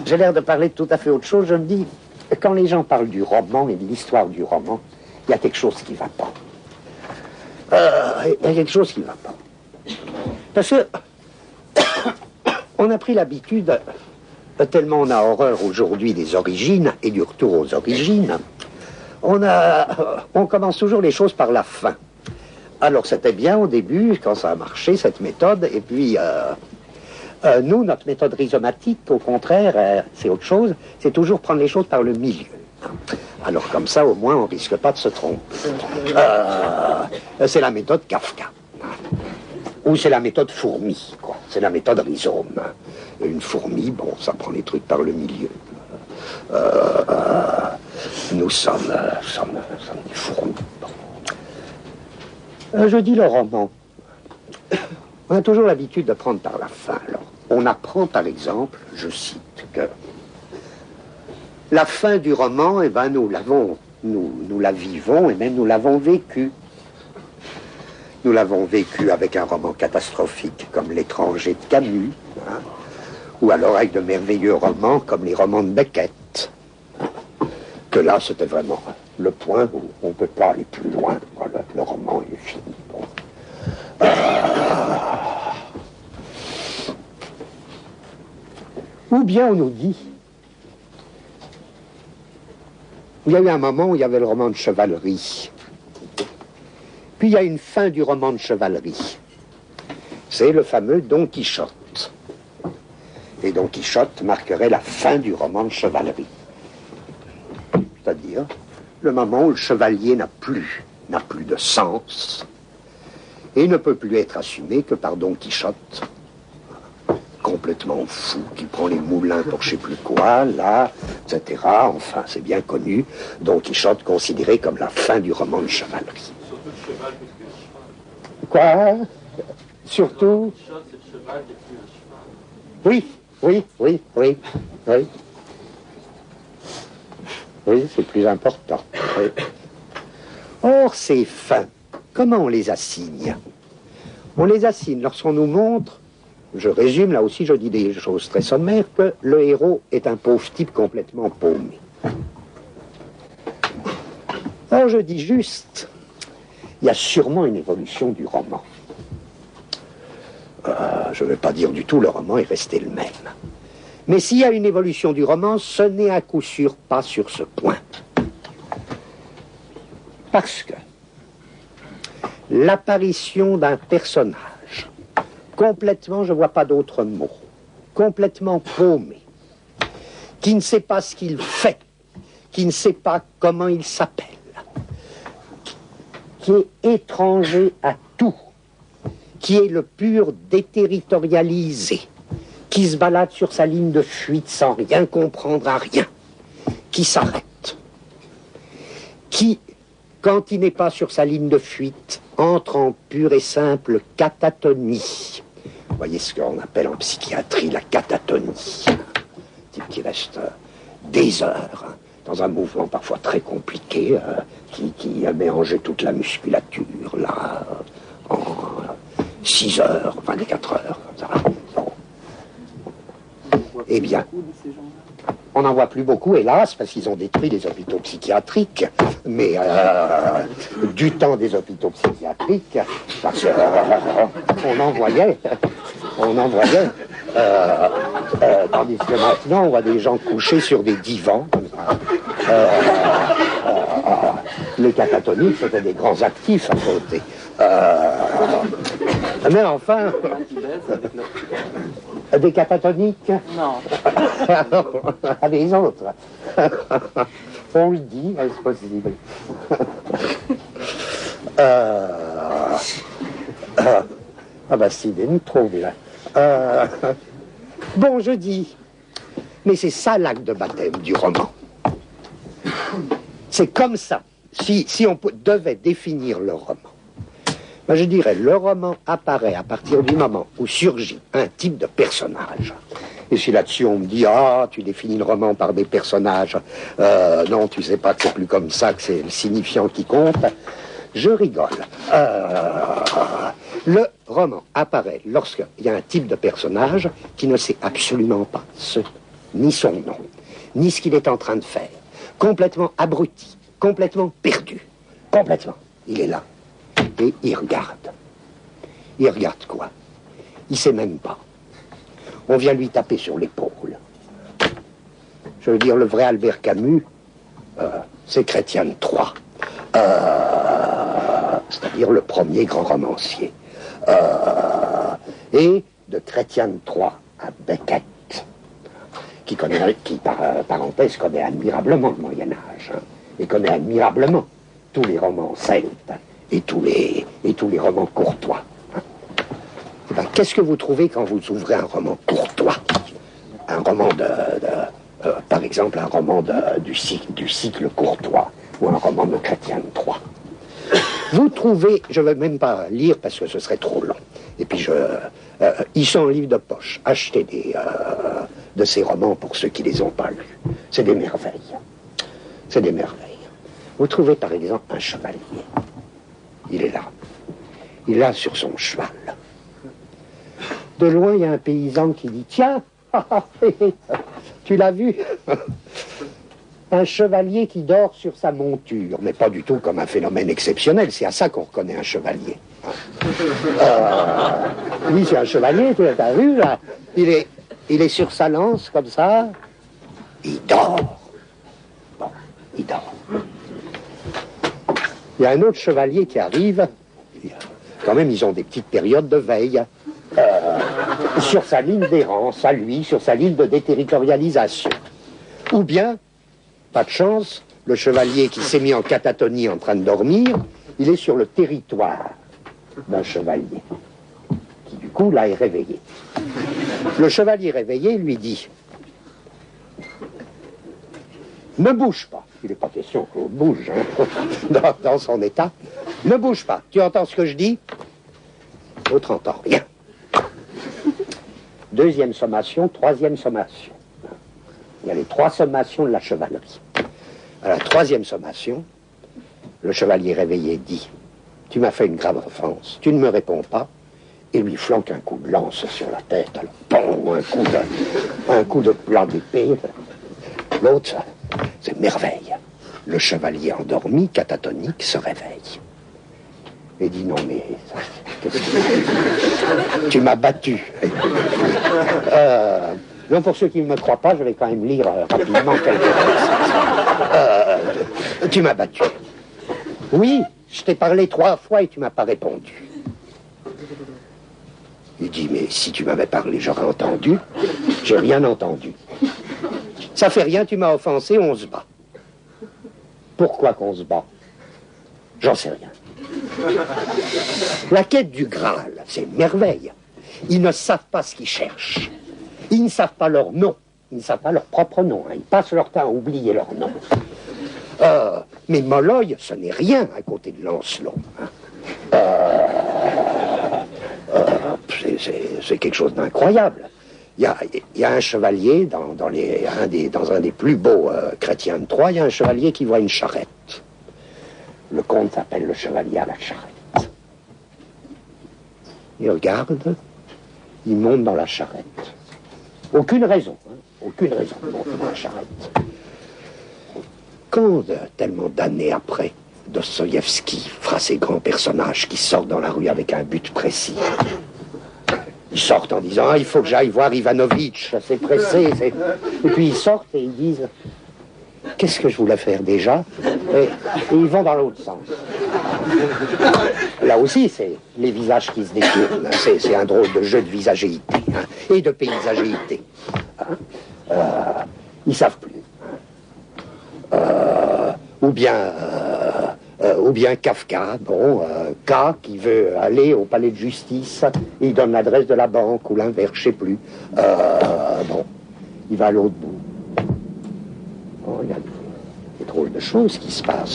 j'ai l'air de parler de tout à fait autre chose. Je me dis, quand les gens parlent du roman et de l'histoire du roman, il y a quelque chose qui ne va pas. Il y a quelque chose qui ne va pas. Parce que on a pris l'habitude, tellement on a horreur aujourd'hui des origines et du retour aux origines, on commence toujours les choses par la fin. Alors c'était bien au début, quand ça a marché, cette méthode, et puis nous, notre méthode rhizomatique, au contraire, c'est autre chose, c'est toujours prendre les choses par le milieu. Alors comme ça, au moins, on ne risque pas de se tromper. C'est la méthode Kafka. Ou c'est la méthode fourmi, quoi. C'est la méthode rhizome. Une fourmi, bon, ça prend les trucs par le milieu. Nous sommes des fourmis. Je dis le roman. On a toujours l'habitude de prendre par la fin. Alors, on apprend par exemple, je cite, que la fin du roman, eh ben, nous la vivons et même nous l'avons vécue. Nous l'avons vécu avec un roman catastrophique comme L'étranger de Camus, hein, ou alors avec de merveilleux romans comme les romans de Beckett. Que là, c'était vraiment le point où on ne peut pas aller plus loin. Voilà, le roman est fini. Bon. Ou bien on nous dit, il y a eu un moment où il y avait le roman de chevalerie. Puis il y a une fin du roman de chevalerie. C'est le fameux Don Quichotte. Et Don Quichotte marquerait la fin du roman de chevalerie. C'est-à-dire le moment où le chevalier n'a plus de sens et ne peut plus être assumé que par Don Quichotte, complètement fou, qui prend les moulins pour je ne sais plus quoi, là, etc. Enfin, c'est bien connu. Don Quichotte considéré comme la fin du roman de chevalerie. Quoi? Surtout? Oui. Oui, c'est plus important. Oui. Or, ces fins, comment on les assigne? On les assigne lorsqu'on nous montre, je résume, là aussi je dis des choses très sommaires, que le héros est un pauvre type complètement paumé. Alors je dis juste, il y a sûrement une évolution du roman. Je ne vais pas dire du tout, le roman est resté le même. Mais s'il y a une évolution du roman, ce n'est à coup sûr pas sur ce point. Parce que l'apparition d'un personnage complètement, je ne vois pas d'autre mot, complètement paumé, qui ne sait pas ce qu'il fait, qui ne sait pas comment il s'appelle, qui est étranger à tout, qui est le pur déterritorialisé, qui se balade sur sa ligne de fuite sans rien comprendre à rien, qui s'arrête, qui, quand il n'est pas sur sa ligne de fuite, entre en pure et simple catatonie. Vous voyez ce qu'on appelle en psychiatrie la catatonie. Un type qui reste des heures, hein, dans un mouvement parfois très compliqué, qui a mélangé toute la musculature, là, en 6 heures, 24 heures, comme ça. Bon. Eh bien, on n'en voit plus beaucoup, hélas, parce qu'ils ont détruit les hôpitaux psychiatriques, mais du temps des hôpitaux psychiatriques, parce qu'on en voyait, tandis que maintenant, on voit des gens couchés sur des divans, comme ça. Les catatoniques, c'était des grands actifs à côté. Mais enfin... Des catatoniques? Non. Ah, des autres. On le dit, est-ce possible? Ah bah si, il nous trouve là. Bon, je dis, mais c'est ça l'acte de baptême du roman. C'est comme ça. Si on devait définir le roman, ben je dirais, le roman apparaît à partir du moment où surgit un type de personnage. Et si là-dessus on me dit, ah, tu définis le roman par des personnages, non, tu sais pas que c'est plus comme ça, que c'est le signifiant qui compte, je rigole. Le roman apparaît lorsqu'il y a un type de personnage qui ne sait absolument pas ce ni son nom, ni ce qu'il est en train de faire. Complètement abruti, complètement perdu, complètement. Il est là, et il regarde. Il regarde quoi? Il sait même pas. On vient lui taper sur l'épaule. Je veux dire, le vrai Albert Camus, c'est Chrétien III. C'est-à-dire le premier grand romancier. Et de Chrétien III à Beckett, qui par parenthèse, connaît admirablement le Moyen-Âge, hein, et connaît admirablement tous les romans celtes et tous les romans courtois. Hein. Ben, qu'est-ce que vous trouvez quand vous ouvrez un roman courtois? Un roman par exemple, un roman du cycle courtois, ou un roman de Chrétien III. Vous trouvez, je ne vais même pas lire parce que ce serait trop long, et puis ils sont en livre de poche. Achetez de ces romans pour ceux qui ne les ont pas lus. C'est des merveilles. C'est des merveilles. Vous trouvez par exemple un chevalier. Il est là. Il est là sur son cheval. De loin, il y a un paysan qui dit « Tiens, tu l'as vu ?» Un chevalier qui dort sur sa monture, mais pas du tout comme un phénomène exceptionnel. C'est à ça qu'on reconnaît un chevalier. Oui, c'est un chevalier, tu l'as vu, là. Il est sur sa lance, comme ça. Il dort. Bon, il dort. Il y a un autre chevalier qui arrive. Quand même, ils ont des petites périodes de veille. Sur sa ligne d'errance, à lui, sur sa ligne de déterritorialisation. Ou bien, pas de chance, le chevalier qui s'est mis en catatonie en train de dormir, il est sur le territoire d'un chevalier, qui du coup, là, est réveillé. Le chevalier réveillé lui dit « Ne bouge pas ». Il n'est pas question qu'on bouge, hein, dans son état. « Ne bouge pas. Tu entends ce que je dis ?» L'autre n'entend rien. Deuxième sommation, troisième sommation. Il y a les trois sommations de la chevalerie. À la troisième sommation, le chevalier réveillé dit « Tu m'as fait une grave offense, tu ne me réponds pas », et lui flanque un coup de lance sur la tête, alors bon, un coup de plat d'épée. L'autre, c'est merveille. Le chevalier endormi, catatonique, se réveille. Et dit « Non mais, tu m'as battu ». Non, pour ceux qui ne me croient pas, je vais quand même lire rapidement quelques textes. Tu m'as battu. Oui, je t'ai parlé 3 fois et tu m'as pas répondu. Il dit, mais si tu m'avais parlé, j'aurais entendu. J'ai rien entendu. Ça fait rien, tu m'as offensé, on se bat. Pourquoi qu'on se bat? J'en sais rien. La quête du Graal, c'est merveille. Ils ne savent pas ce qu'ils cherchent. Ils ne savent pas leur nom, ils ne savent pas leur propre nom, hein. Ils passent leur temps à oublier leur nom. Mais Molloy, ce n'est rien à côté de Lancelot. Hein. C'est quelque chose d'incroyable. Il y a un chevalier, dans un des plus beaux chrétiens de Troie, il y a un chevalier qui voit une charrette. Le comte s'appelle le chevalier à la charrette. Il regarde, il monte dans la charrette. Aucune raison, hein, aucune raison de monter dans la charrette. Quand, tellement d'années après, Dostoïevski fera ces grands personnages qui sortent dans la rue avec un but précis, ils sortent en disant « Ah, il faut que j'aille voir Ivanovitch, c'est pressé. » Et puis ils sortent et ils disent « Qu'est-ce que je voulais faire déjà ?» et ils vont dans l'autre sens. Là aussi, c'est les visages qui se détournent. C'est un drôle de jeu de visagéité, hein, et de paysagéité. Hein. Ils savent plus. Ou bien Kafka, K qui veut aller au palais de justice, et il donne l'adresse de la banque, ou l'inverse, je ne sais plus. Il va à l'autre bout. Il y a des drôles de choses qui se passent.